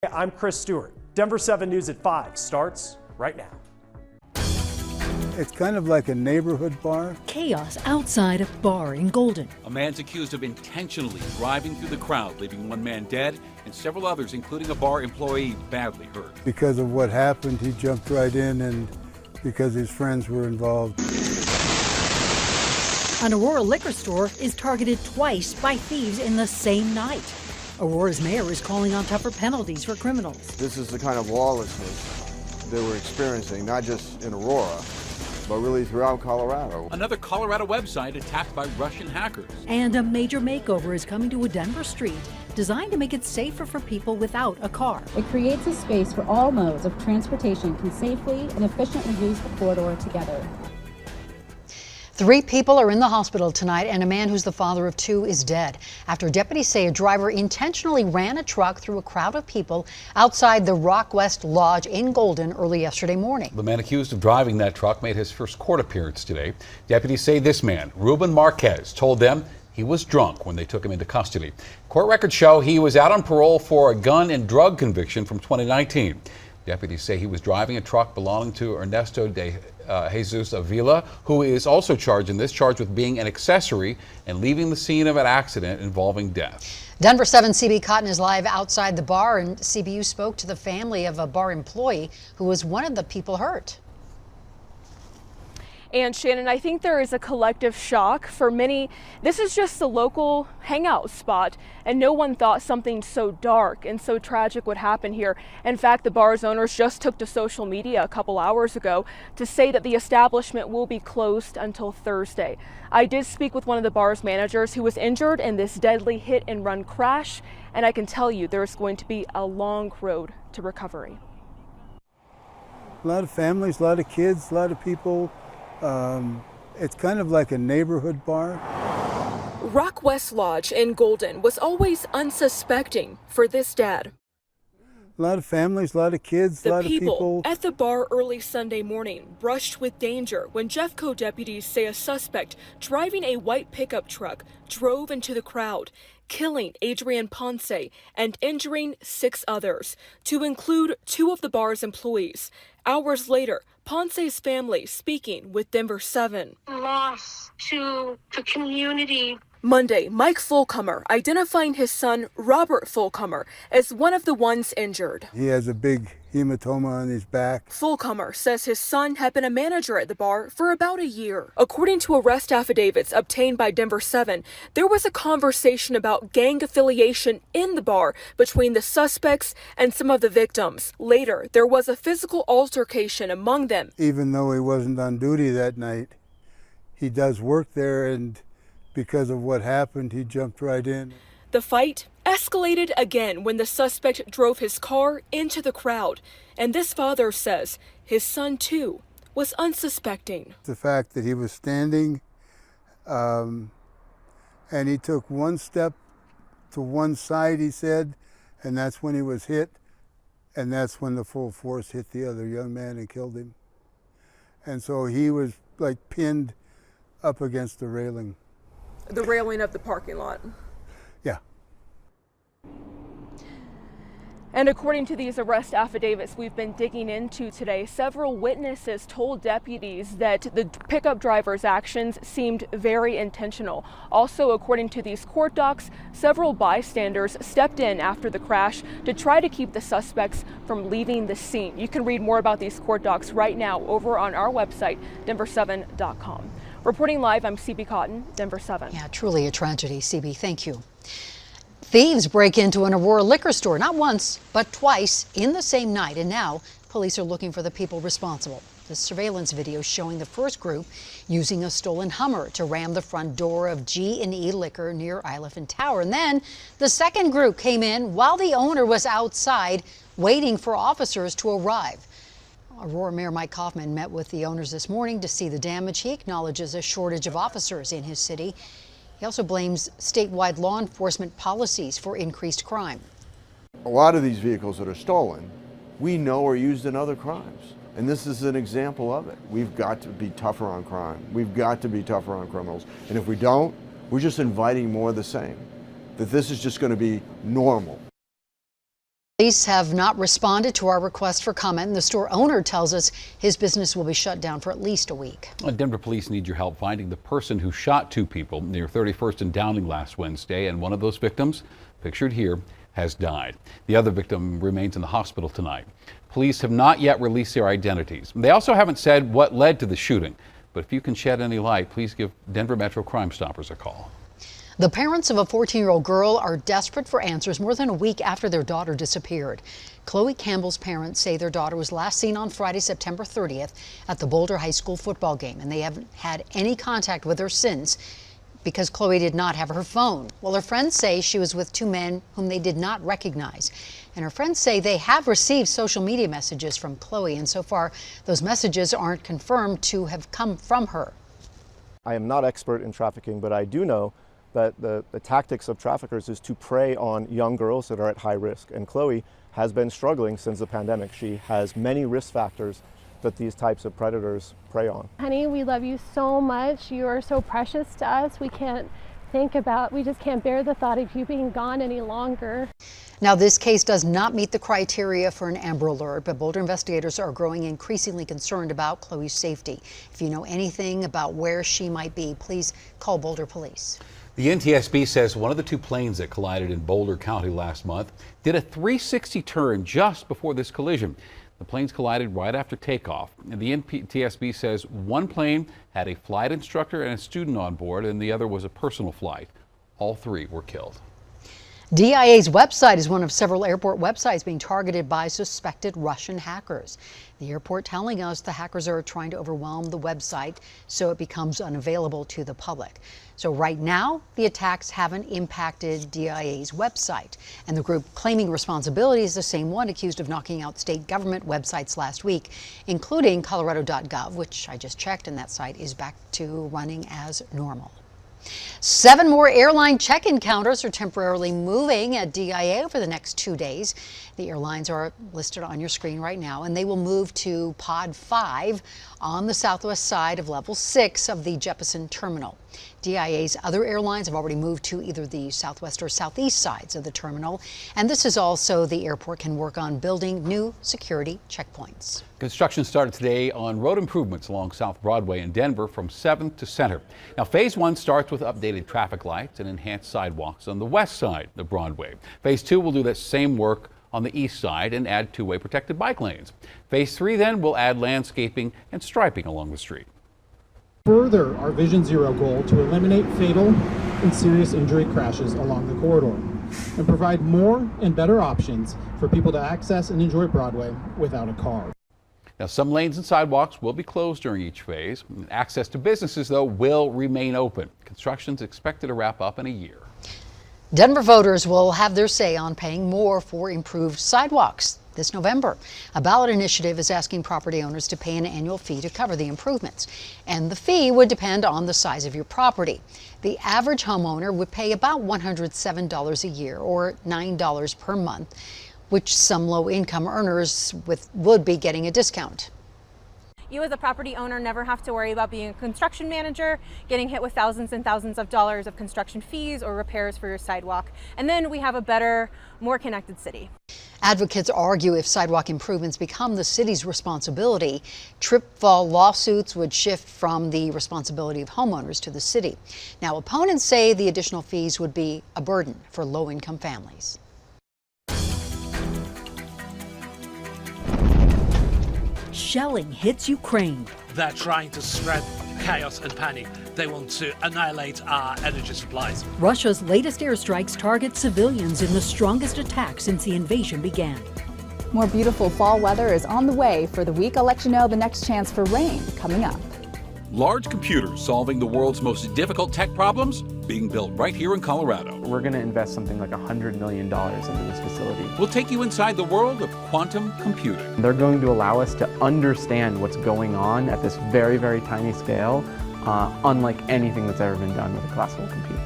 I'm Chris Stewart. Denver 7 News at 5 starts right now. It's kind of like a neighborhood bar. Chaos outside a bar in Golden. A man's accused of intentionally driving through the crowd, leaving one man dead and several others, including a bar employee, badly hurt. Because of what happened, he jumped right in, and because his friends were involved. An Aurora liquor store is targeted twice by thieves in the same night. Aurora's mayor is calling on tougher penalties for criminals. This is the kind of lawlessness that we're experiencing, not just in Aurora, but really throughout Colorado. Another Colorado website attacked by Russian hackers. And a major makeover is coming to a Denver street designed to make it safer for people without a car. It creates a space where all modes of transportation can safely and efficiently use the corridor together. 3 people are in the hospital tonight, and a man who's the father of 2 is dead after deputies say a driver intentionally ran a truck through a crowd of people outside the Rock West Lodge in Golden early yesterday morning. The man accused of driving that truck made his first court appearance today. Deputies say this man, Ruben Marquez, told them he was drunk when they took him into custody. Court records show he was out on parole for a gun and drug conviction from 2019. Deputies say he was driving a truck belonging to Ernesto de Jesus Avila, who is also charged with being an accessory and leaving the scene of an accident involving death. Denver 7 CB Cotton is live outside the bar, and CBU spoke to the family of a bar employee who was one of the people hurt. And Shannon, I think there is a collective shock for many. This is just a local hangout spot, and no one thought something so dark and so tragic would happen here. In fact, the bar's owners just took to social media a couple hours ago to say that the establishment will be closed until Thursday. I did speak with one of the bar's managers who was injured in this deadly hit and run crash, and I can tell you there's going to be a long road to recovery. A lot of families, a lot of kids, a lot of people. It's kind of like a neighborhood bar. Rock West Lodge in Golden was always unsuspecting for this dad. A lot of families, a lot of kids, a lot of people. At the bar early Sunday morning brushed with danger when Jeffco deputies say a suspect driving a white pickup truck drove into the crowd, killing Adrian Ponce and injuring 6 others, to include 2 of the bar's employees. Hours later, Ponce's family speaking with Denver 7. Loss to the community. Monday, Mike Fulcomer identifying his son, Robert Fulcomer, as one of the ones injured. He has a big hematoma on his back. Fulcomer says his son had been a manager at the bar for about a year. According to arrest affidavits obtained by Denver 7, there was a conversation about gang affiliation in the bar between the suspects and some of the victims. Later, there was a physical altercation among them. Even though he wasn't on duty that night, he does work there, and because of what happened, he jumped right in. The fight escalated again when the suspect drove his car into the crowd. And this father says his son, too, was unsuspecting. The fact that he was standing and he took one step to one side, he said, and that's when he was hit. And that's when the full force hit the other young man and killed him. And so he was like pinned up against the railing. The railing of the parking lot. Yeah. And according to these arrest affidavits we've been digging into today, several witnesses told deputies that the pickup driver's actions seemed very intentional. Also, according to these court docs, several bystanders stepped in after the crash to try to keep the suspects from leaving the scene. You can read more about these court docs right now over on our website, denver7.com. Reporting live, I'm CB Cotton, Denver 7. Yeah, truly a tragedy, CB. Thank you. Thieves break into an Aurora liquor store not once, but twice in the same night. And now police are looking for the people responsible. The surveillance video showing the first group using a stolen Hummer to ram the front door of G&E Liquor near Elephant Tower. And then the second group came in while the owner was outside waiting for officers to arrive. Aurora Mayor Mike Kaufman met with the owners this morning to see the damage. He acknowledges a shortage of officers in his city. He also blames statewide law enforcement policies for increased crime. A lot of these vehicles that are stolen, we know are used in other crimes. And this is an example of it. We've got to be tougher on crime. We've got to be tougher on criminals. And if we don't, we're just inviting more of the same. That this is just going to be normal. Police have not responded to our request for comment, and the store owner tells us his business will be shut down for at least a week. Denver police need your help finding the person who shot two people near 31st and Downing last Wednesday, and one of those victims, pictured here, has died. The other victim remains in the hospital tonight. Police have not yet released their identities. They also haven't said what led to the shooting, but if you can shed any light, please give Denver Metro Crime Stoppers a call. The parents of a 14-year-old girl are desperate for answers more than a week after their daughter disappeared. Chloe Campbell's parents say their daughter was last seen on Friday, September 30th at the Boulder High School football game, and they haven't had any contact with her since because Chloe did not have her phone. Well, her friends say she was with two men whom they did not recognize. And her friends say they have received social media messages from Chloe, and so far those messages aren't confirmed to have come from her. I am not expert in trafficking, but I do know that the tactics of traffickers is to prey on young girls that are at high risk. And Chloe has been struggling since the pandemic. She has many risk factors that these types of predators prey on. Honey, we love you so much. You are so precious to us. We just can't bear the thought of you being gone any longer. Now, this case does not meet the criteria for an Amber Alert, but Boulder investigators are growing increasingly concerned about Chloe's safety. If you know anything about where she might be, please call Boulder Police. The NTSB says one of the two planes that collided in Boulder County last month did a 360 turn just before this collision. The planes collided right after takeoff. And the NTSB says one plane had a flight instructor and a student on board, and the other was a personal flight. All three were killed. DIA's website is one of several airport websites being targeted by suspected Russian hackers. The airport telling us the hackers are trying to overwhelm the website so it becomes unavailable to the public. So right now, the attacks haven't impacted DIA's website, and the group claiming responsibility is the same one accused of knocking out state government websites last week, including Colorado.gov, which I just checked, and that site is back to running as normal. 7 more airline check-in counters are temporarily moving at DIA over the next 2 days. The airlines are listed on your screen right now, and they will move to Pod 5 on the southwest side of Level 6 of the Jeppesen terminal. DIA's other airlines have already moved to either the southwest or southeast sides of the terminal, and this is also the airport can work on building new security checkpoints. Construction started today on road improvements along South Broadway in Denver from 7th to Center. Now, Phase 1 starts with updated traffic lights and enhanced sidewalks on the west side of Broadway. Phase 2 will do that same work on the east side and add two-way protected bike lanes. Phase 3 then will add landscaping and striping along the street. Further our Vision Zero goal to eliminate fatal and serious injury crashes along the corridor and provide more and better options for people to access and enjoy Broadway without a car. Now, some lanes and sidewalks will be closed during each phase. Access to businesses, though, will remain open. Construction is expected to wrap up in a year. Denver voters will have their say on paying more for improved sidewalks this November. A ballot initiative is asking property owners to pay an annual fee to cover the improvements, and the fee would depend on the size of your property. The average homeowner would pay about $107 a year, or $9 per month, which some low-income earners would be getting a discount. You as a property owner never have to worry about being a construction manager, getting hit with thousands and thousands of dollars of construction fees or repairs for your sidewalk. And then we have a better, more connected city. Advocates argue if sidewalk improvements become the city's responsibility, trip-fall lawsuits would shift from the responsibility of homeowners to the city. Now, opponents say the additional fees would be a burden for low-income families. Shelling hits Ukraine. They're trying to spread chaos and panic. They want to annihilate our energy supplies. Russia's latest airstrikes target civilians in the strongest attack since the invasion began. More beautiful fall weather is on the way for the week. I'll let you know the next chance for rain coming up. Large computers solving the world's most difficult tech problems being built right here in Colorado. We're going to invest something like $100 million into this facility. We'll take you inside the world of quantum computing. They're going to allow us to understand what's going on at this very, very tiny scale, unlike anything that's ever been done with a classical computer.